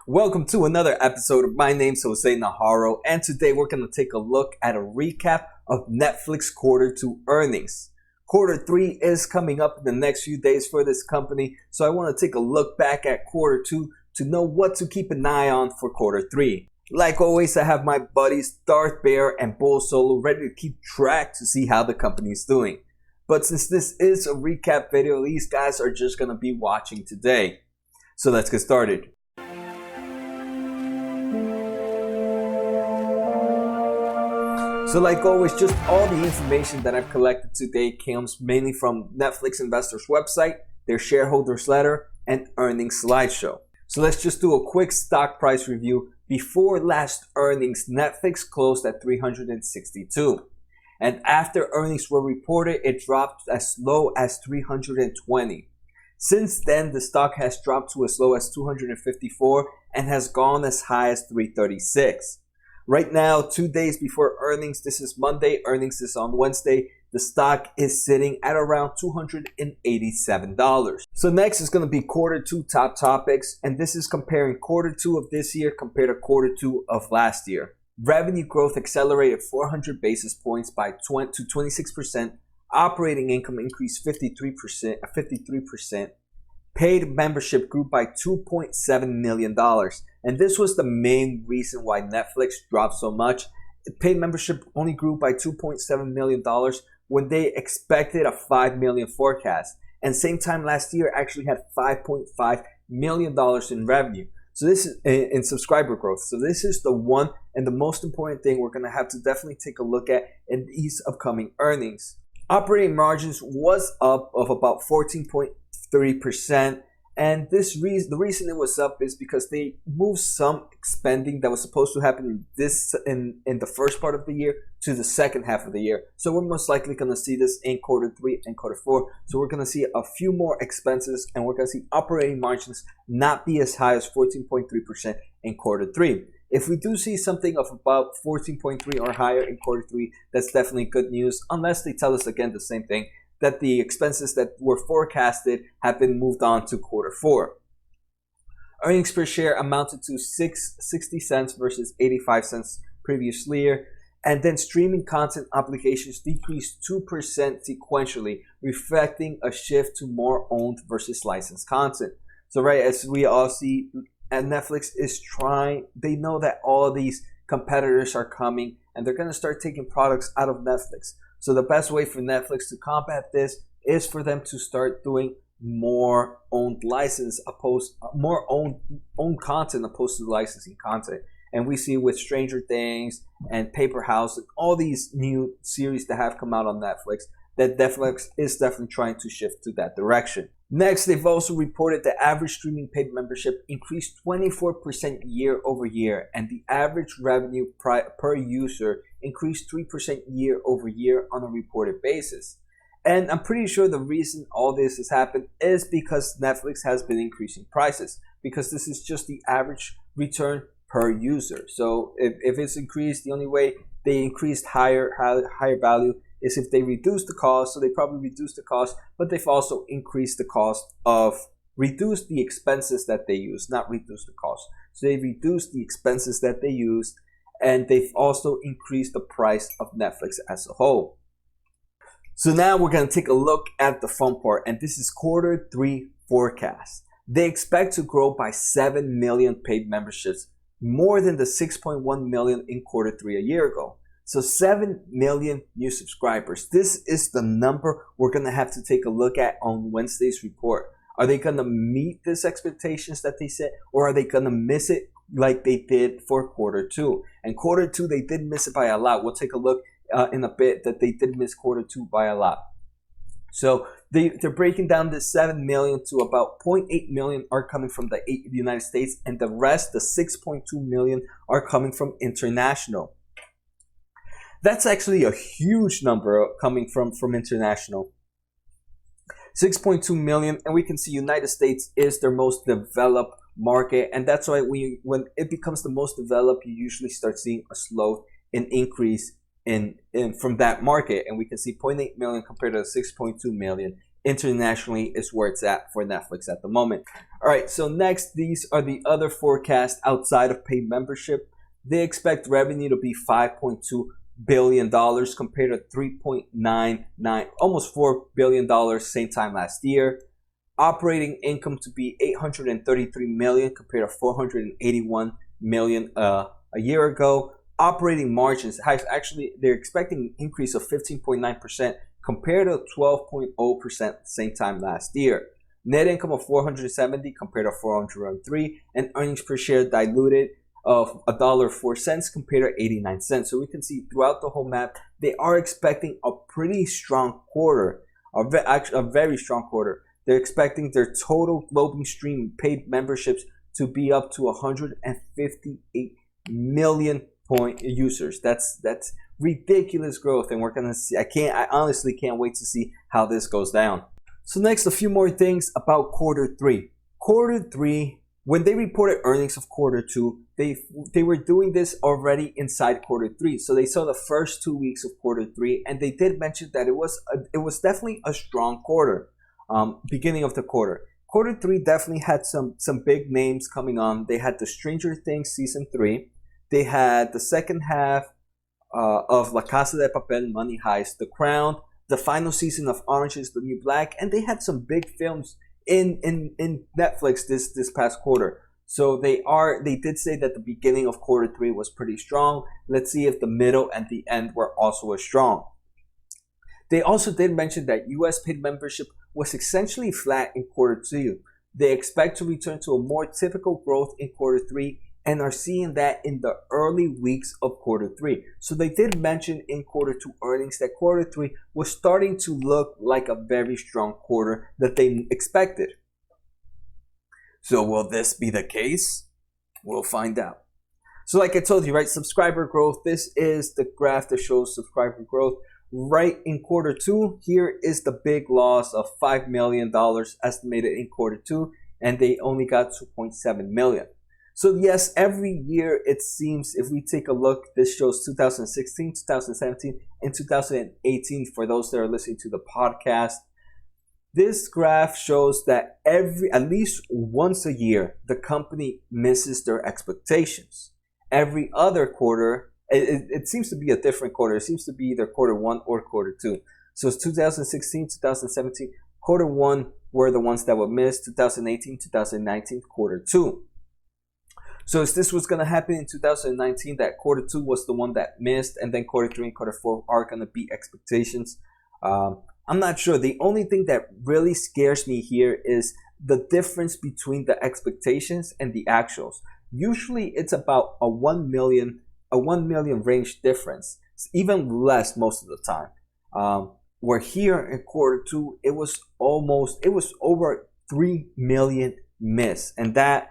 Welcome to another episode of My Name's Jose Najarro, and today we're going to take a look at a recap of Netflix Q2 earnings. Q3 is coming up in the next few days for this company, so I want to take a look back at Q2 to know what to keep an eye on for Q3. Like always, I have my buddies Darth Bear and Bull Solo ready to keep track to see how the company is doing. But since this is a recap video, these guys are just going to be watching today. So let's get started. So like always, just all the information that I've collected today comes mainly from Netflix investors' website, their shareholders letter, and earnings slideshow. So let's just do a quick stock price review. Before last earnings, Netflix closed at $362. And after earnings were reported, it dropped as low as $320. Since then, the stock has dropped to as low as $254 and has gone as high as $336. Right now, 2 days before earnings, this is Monday, earnings is on Wednesday, the stock is sitting at around $287. So next is going to be Q2 top topics, and this is comparing Q2 of this year compared to Q2 of last year. Revenue growth accelerated 400 basis points to 26%. Operating income increased 53%. Paid membership grew by $2.7 million. And this was the main reason why Netflix dropped so much. Paid membership only grew by $2.7 million when they expected a $5 million forecast. And same time last year actually had $5.5 million in revenue. So this is in subscriber growth. So this is the one and the most important thing we're going to have to definitely take a look at in these upcoming earnings. Operating margins was up of about 14.3%, and the reason it was up is because they moved some spending that was supposed to happen in the first part of the year to the second half of the year. So we're most likely going to see this in Q3 and Q4. So we're going to see a few more expenses, and we're going to see operating margins not be as high as 14.3% in Q3. If we do see something of about 14.3 or higher in Q3, that's definitely good news, unless they tell us again the same thing, that the expenses that were forecasted have been moved on to Q4. Earnings per share amounted to 60 cents versus 85 cents previous year. And then streaming content obligations decreased 2% sequentially, reflecting a shift to more owned versus licensed content. So right, as we all see, and Netflix is trying, they know that all of these competitors are coming and they're going to start taking products out of Netflix. So the best way for Netflix to combat this is for them to start doing more owned content opposed to licensing content. And we see with Stranger Things and Paper House and all these new series that have come out on Netflix that Netflix is definitely trying to shift to that direction. Next, they've also reported the average streaming paid membership increased 24% year over year, and the average revenue per user increased 3% year over year on a reported basis. And I'm pretty sure the reason all this has happened is because Netflix has been increasing prices, because this is just the average return per user. So if it's increased, the only way they increased higher value is if they reduce the cost. So they probably reduced the cost, but they've also increased the cost of reduced the expenses that they use, not reduced the cost. So they reduced the expenses that they used, and they've also increased the price of Netflix as a whole. So now we're going to take a look at the fun part, and this is Q3 forecast. They expect to grow by 7 million paid memberships, more than the 6.1 million in Q3 a year ago. So 7 million new subscribers. This is the number we're going to have to take a look at on Wednesday's report. Are they going to meet these expectations that they set, or are they going to miss it like they did for Q2? And Q2, they did miss it by a lot. We'll take a look in a bit that they did miss Q2 by a lot. So they're breaking down this 7 million to about 0.8 million are coming from the United States, and the rest, the 6.2 million, are coming from international. That's actually a huge number coming from international. 6.2 million, and we can see United States is their most developed market, and that's why when it becomes the most developed, you usually start seeing a slow increase in from that market, and we can see 0.8 million compared to 6.2 million internationally is where it's at for Netflix at the moment. All right, so next, these are the other forecasts outside of paid membership. They expect revenue to be $5.2 billion compared to $3.99, almost $4 billion same time last year. Operating income to be $833 million compared to $481 million a year ago. Operating margins, actually, they're expecting an increase of 15.9% compared to 12.0% same time last year. Net income of $470 compared to $403, and earnings per share diluted of $1.04 compared to 89 cents. So we can see throughout the whole map, they are expecting a pretty strong quarter, a very strong quarter. They're expecting their total global stream paid memberships to be up to 158 million users. That's ridiculous growth, and we're gonna see. I honestly can't wait to see how this goes down. So next, a few more things about quarter three. Quarter three, when they reported earnings of quarter two, they were doing this already inside quarter three. So they saw the first 2 weeks of quarter three, and they did mention that it was definitely a strong quarter. Beginning of the quarter. Quarter three definitely had some big names coming on. They had the Stranger Things season 3. They had the second half of La Casa de Papel, Money Heist, The Crown, the final season of Orange is the New Black, and they had some big films in Netflix this past quarter. So they did say that the beginning of quarter three was pretty strong. Let's see if the middle and the end were also as strong. They also did mention that US paid membership was essentially flat in quarter two. They expect to return to a more typical growth in quarter three and are seeing that in the early weeks of quarter three. So they did mention in quarter two earnings that quarter three was starting to look like a very strong quarter that they expected. So will this be the case? We'll find out. So like I told you, right, subscriber growth. This is the graph that shows subscriber growth. Right in quarter two, here is the big loss of $5 million estimated in quarter two, and they only got 2.7 million. So yes, every year it seems, if we take a look, this shows 2016, 2017, and 2018 for those that are listening to the podcast. This graph shows that at least once a year, the company misses their expectations. Every other quarter, it seems to be a different quarter. It seems to be either quarter one or quarter two. So it's 2016, 2017, quarter one were the ones that were missed. 2018, 2019, quarter two. So if this was going to happen in 2019, that quarter two was the one that missed, and then quarter three and quarter four are going to beat expectations. I'm not sure. The only thing that really scares me here is the difference between the expectations and the actuals. Usually it's about a 1 million range difference. It's even less most of the time. Where here in quarter two, it was over 3 million miss. And that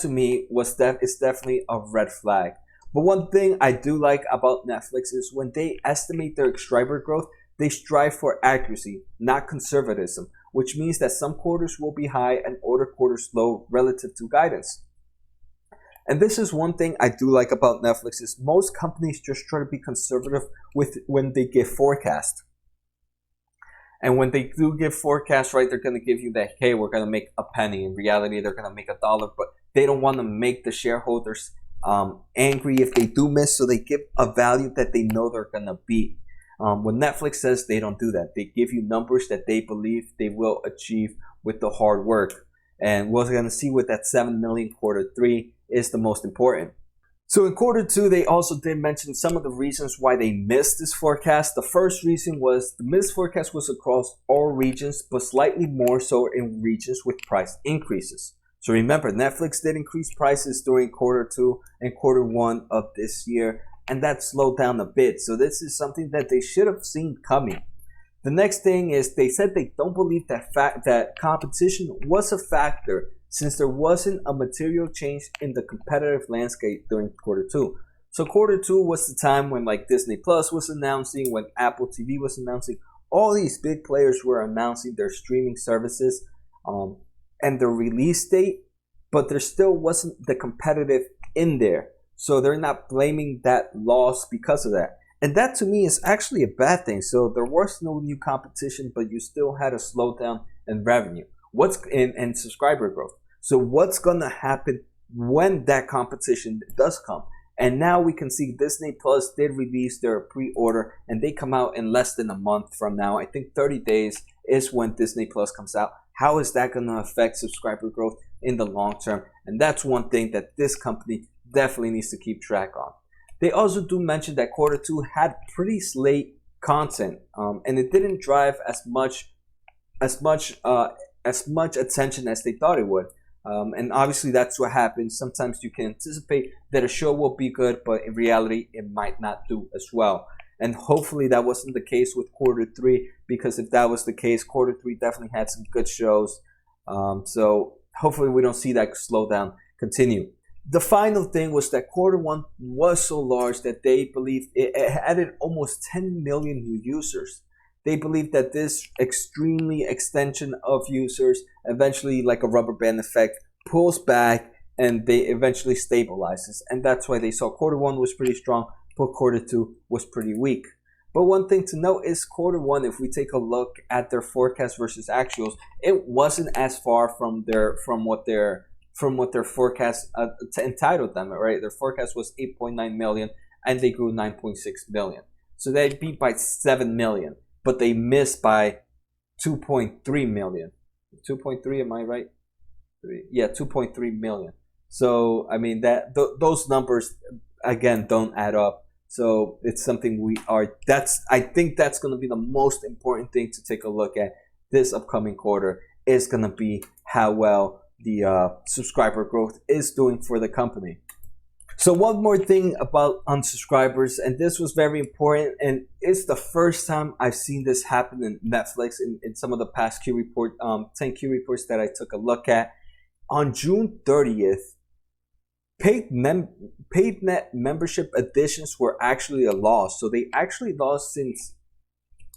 to me is definitely a red flag. But one thing I do like about Netflix is when they estimate their subscriber growth, they strive for accuracy, not conservatism, which means that some quarters will be high and other quarters low relative to guidance. And this is one thing I do like about Netflix is most companies just try to be conservative when they give forecast. And when they do give forecast, right, they're going to give you that, hey, we're going to make a penny. In reality, they're going to make $1, but they don't want to make the shareholders angry if they do miss, so they give a value that they know they're going to beat. When Netflix says they don't do that, they give you numbers that they believe they will achieve with the hard work. And we're going to see with that 7 million quarter three is the most important. So in quarter two, they also did mention some of the reasons why they missed this forecast. The first reason was the missed forecast was across all regions, but slightly more so in regions with price increases. So remember, Netflix did increase prices during quarter two and quarter one of this year, and that slowed down a bit. So this is something that they should have seen coming. The next thing is they said they don't believe that competition was a factor since there wasn't a material change in the competitive landscape during quarter two. So quarter two was the time when like Disney Plus was announcing, when Apple TV was announcing, all these big players were announcing their streaming services and the release date, but there still wasn't the competitive in there. So they're not blaming that loss because of that. And that to me is actually a bad thing. So there was no new competition, but you still had a slowdown in revenue. What's in subscriber growth. So what's gonna happen when that competition does come? And now we can see Disney Plus did release their pre-order, and they come out in less than a month from now. I think 30 days is when Disney Plus comes out. How is that going to affect subscriber growth in the long term? And that's one thing that this company definitely needs to keep track on. They also do mention that quarter two had pretty late content, and it didn't drive as much attention as they thought it would. And obviously that's what happens. Sometimes you can anticipate that a show will be good, but in reality it might not do as well. And hopefully that wasn't the case with quarter three, because if that was the case, quarter three definitely had some good shows. So hopefully we don't see that slowdown continue. The final thing was that quarter one was so large that they believe it added almost 10 million new users. They believe that this extremely extension of users eventually, like a rubber band effect, pulls back and they eventually stabilizes. And that's why they saw quarter one was pretty strong, but quarter two was pretty weak. But one thing to note is quarter one, if we take a look at their forecast versus actuals, it wasn't as far from what their forecast entitled them, right? Their forecast was 8.9 million and they grew 9.6 million. So they beat by 7 million. But they missed by 2.3 million. 2.3, am I right? Yeah, 2.3 million. So, I mean, those numbers, again, don't add up. So it's something I think that's going to be the most important thing to take a look at this upcoming quarter, is going to be how well the subscriber growth is doing for the company. So one more thing about unsubscribers, and this was very important, and it's the first time I've seen this happen in Netflix in some of the past 10 Q reports that I took a look at. On June 30th, paid net membership additions were actually a loss. So they actually lost since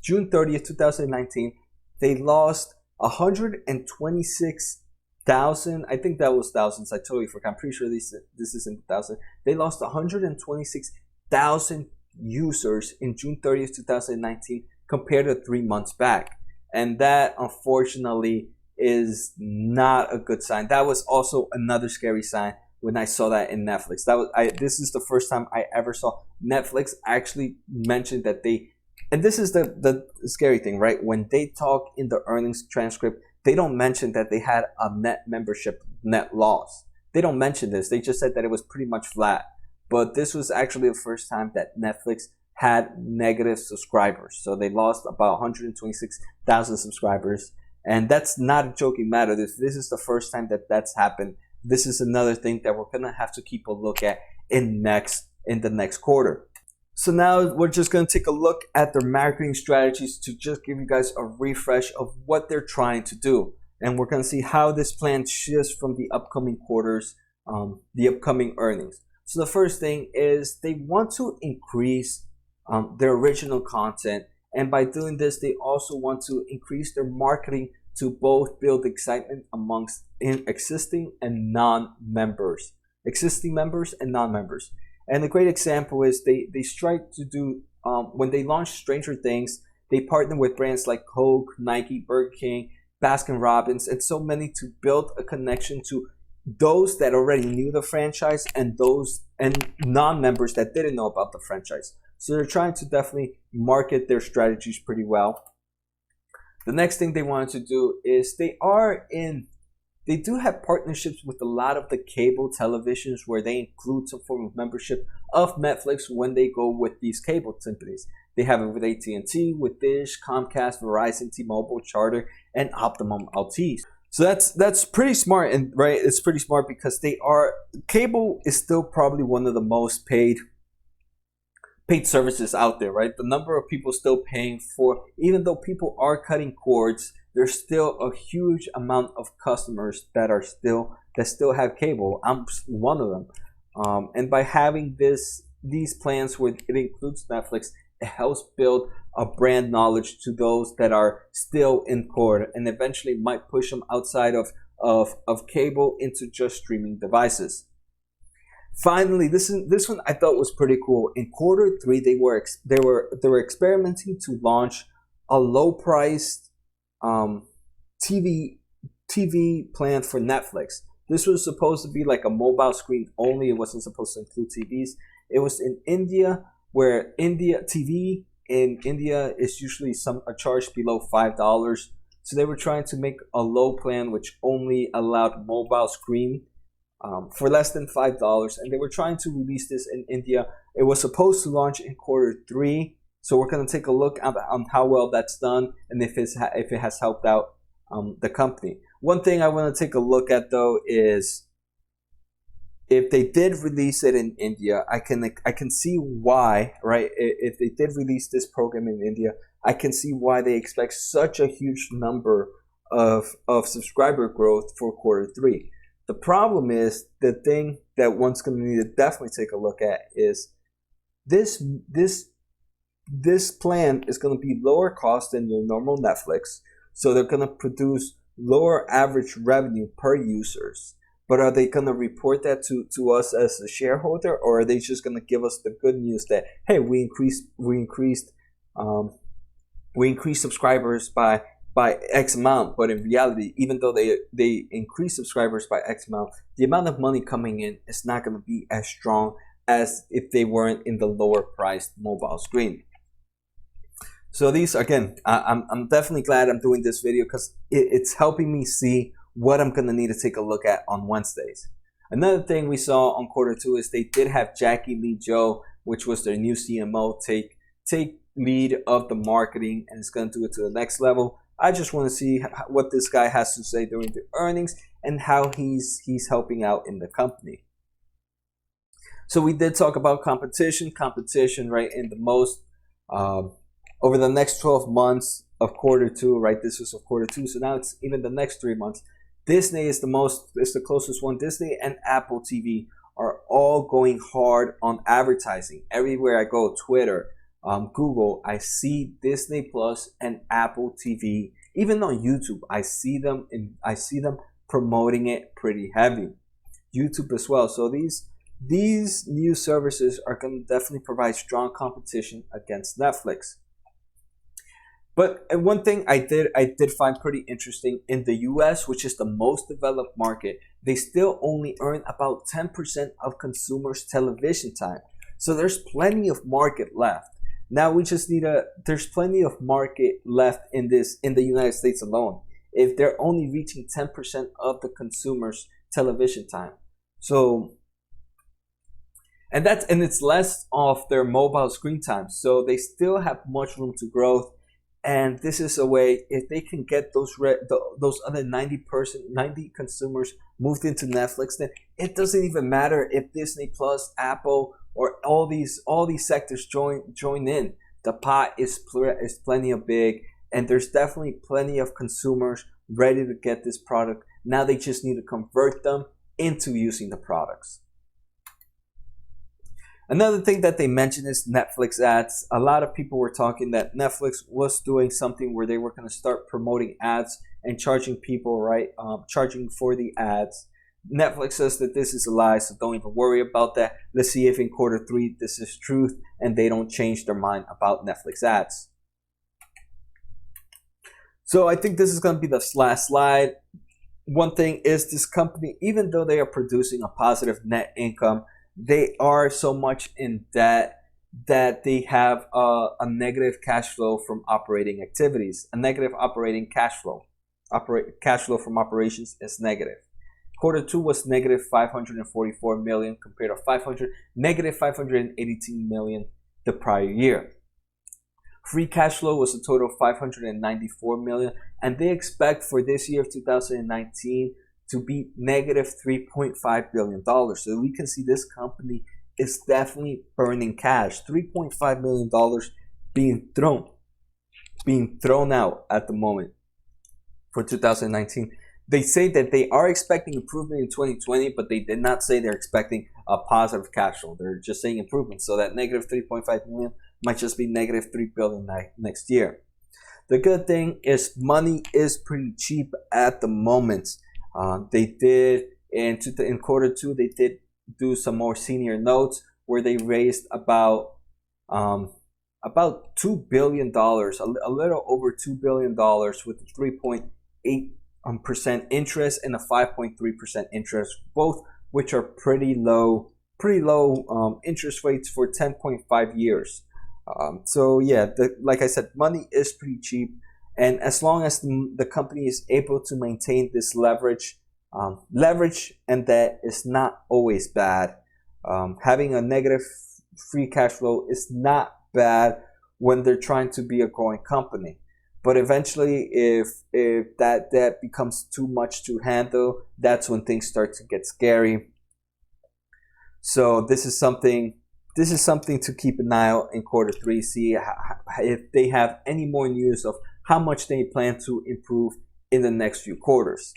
June 30th, 2019. They lost 126,000. I think that was thousands. I totally forgot. I'm pretty sure this isn't 1,000. They lost 126,000 users in June 30th, 2019 compared to 3 months back. And that, unfortunately, is not a good sign. That was also another scary sign when I saw that in Netflix. This is the first time I ever saw Netflix actually mention that and this is the scary thing, right? When they talk in the earnings transcript, they don't mention that they had a net membership net loss. They don't mention this. They just said that it was pretty much flat. But this was actually the first time that Netflix had negative subscribers. So they lost about 126,000 subscribers. And that's not a joking matter. This is the first time that that's happened. This is another thing that we're going to have to keep a look at in the next quarter. So now we're just going to take a look at their marketing strategies to just give you guys a refresh of what they're trying to do. And we're going to see how this plan shifts from the upcoming quarters, the upcoming earnings. So the first thing is they want to increase their original content. And by doing this, they also want to increase their marketing to both build excitement amongst existing and non-members. Existing members and non-members. And a great example is they strive to do, when they launched Stranger Things, they partner with brands like Coke, Nike, Burger King, Baskin Robbins, and so many to build a connection to those that already knew the franchise and those and non-members that didn't know about the franchise. So they're trying to definitely market their strategies pretty well. The next thing they wanted to do is they do have partnerships with a lot of the cable televisions where they include some form of membership of Netflix when they go with these cable companies. They have it with AT&T, with Dish, Comcast, Verizon, T-Mobile, Charter, and Optimum LTs. So that's pretty smart, and right, it's pretty smart because cable is still probably one of the most paid services out there, right? The number of people still paying for, even though people are cutting cords, there's still a huge amount of customers that still have cable. I'm one of them. And by having these plans where it includes Netflix, it helps build a brand knowledge to those that are still in cord, and eventually might push them outside of cable into just streaming devices. Finally, this one I thought was pretty cool. In quarter three, they were experimenting to launch a low priced TV plan for Netflix. This was supposed to be like a mobile screen only. It wasn't supposed to include TVs. It was in India, where TV in India is usually a charge below $5. So they were trying to make a low plan which only allowed mobile screen for less than $5, and they were trying to release this in India. It was supposed to launch in quarter three, so we're going to take a look on how well that's done and if it has helped out the company. One thing I want to take a look at though is if they did release it in India, I can see why, right? If they did release this program in India, I can see why they expect such a huge number of subscriber growth for quarter three. The problem is, the thing that one's going to need to definitely take a look at is this plan is going to be lower cost than your normal Netflix. So they're going to produce lower average revenue per users. But are they going to report that to us as a shareholder, or are they just going to give us the good news that, hey, we increased subscribers by X amount, but in reality, even though they increase subscribers by X amount, the amount of money coming in is not going to be as strong as if they weren't in the lower priced mobile screen. So these, again, I'm definitely glad I'm doing this video because it's helping me see what I'm going to need to take a look at on Wednesdays. Another thing we saw on quarter two is they did have Jackie Lee Joe, which was their new CMO, take lead of the marketing, and it's going to do it to the next level. I just want to see what this guy has to say during the earnings and how he's helping out in the company. So we did talk about competition, right? In the most over the next 12 months of quarter two, right? This was of quarter two, so now it's even the next 3 months. Disney is the closest one. Disney and Apple TV are all going hard on advertising. Everywhere I go, Twitter, Google, I see Disney Plus and Apple TV. Even on YouTube, I see them promoting it pretty heavy. YouTube as well. So these new services are going to definitely provide strong competition against Netflix. But one thing I did find pretty interesting, in the US, which is the most developed market, they still only earn about 10% of consumers' television time. So there's plenty of market left. Now we just there's plenty of market left in the United States alone, if they're only reaching 10% of the consumers' television time. So, and it's less of their mobile screen time. So they still have much room to grow. And this is a way, if they can get those other 90 consumers moved into Netflix, then it doesn't even matter if Disney Plus, Apple, or all these sectors join in. The pot is plenty of big, and there's definitely plenty of consumers ready to get this product. Now they just need to convert them into using the products. Another thing that they mentioned is Netflix ads. A lot of people were talking that Netflix was doing something where they were going to start promoting ads and charging people, right? Charging for the ads. Netflix says that this is a lie, so don't even worry about that. Let's see if in quarter three this is truth and they don't change their mind about Netflix ads. So I think this is going to be the last slide. One thing is, this company, even though they are producing a positive net income, they are so much in debt that they have a negative cash flow from operating activities. A negative operating cash flow. Cash flow from operations is negative. Quarter two was negative 544 million compared to negative 518 million the prior year. Free cash flow was a total of 594 million, and they expect for this year of 2019 to be negative $3.5 billion. So we can see this company is definitely burning cash. $3.5 million being thrown out at the moment for 2019. They say that they are expecting improvement in 2020, but they did not say they're expecting a positive cash flow. They're just saying improvement. So that negative 3.5 million might just be negative 3 billion next year. The good thing is money is pretty cheap at the moment. They did in quarter two, they did do some more senior notes where they raised about $2 billion, a little over $2 billion with a 3.8% interest and a 5.3% interest, both which are pretty low interest rates for 10.5 years. So yeah, like I said, money is pretty cheap, and as long as the company is able to maintain this leverage and debt is not always bad. Having a negative free cash flow is not bad when they're trying to be a growing company. But eventually, if that debt becomes too much to handle, that's when things start to get scary. So this is something to keep an eye out in Q3. See if they have any more news of how much they plan to improve in the next few quarters.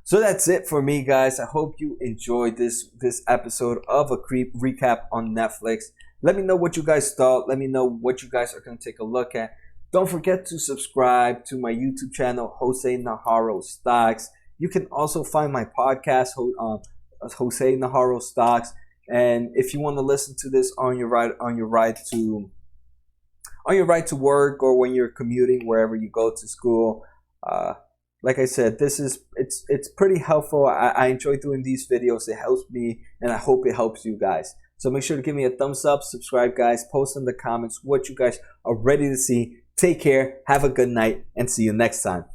So that's it for me, guys. I hope you enjoyed this episode of a recap on Netflix. Let me know what you guys thought. Let me know what you guys are going to take a look at. Don't forget to subscribe to my YouTube channel, Jose Najarro Stocks. You can also find my podcast, Jose Najarro Stocks. And if you want to listen to this on your ride to work, or when you're commuting wherever you go to school, like I said, it's pretty helpful. I enjoy doing these videos. It helps me, and I hope it helps you guys. So make sure to give me a thumbs up, subscribe, guys, post in the comments what you guys are ready to see. Take care, have a good night, and see you next time.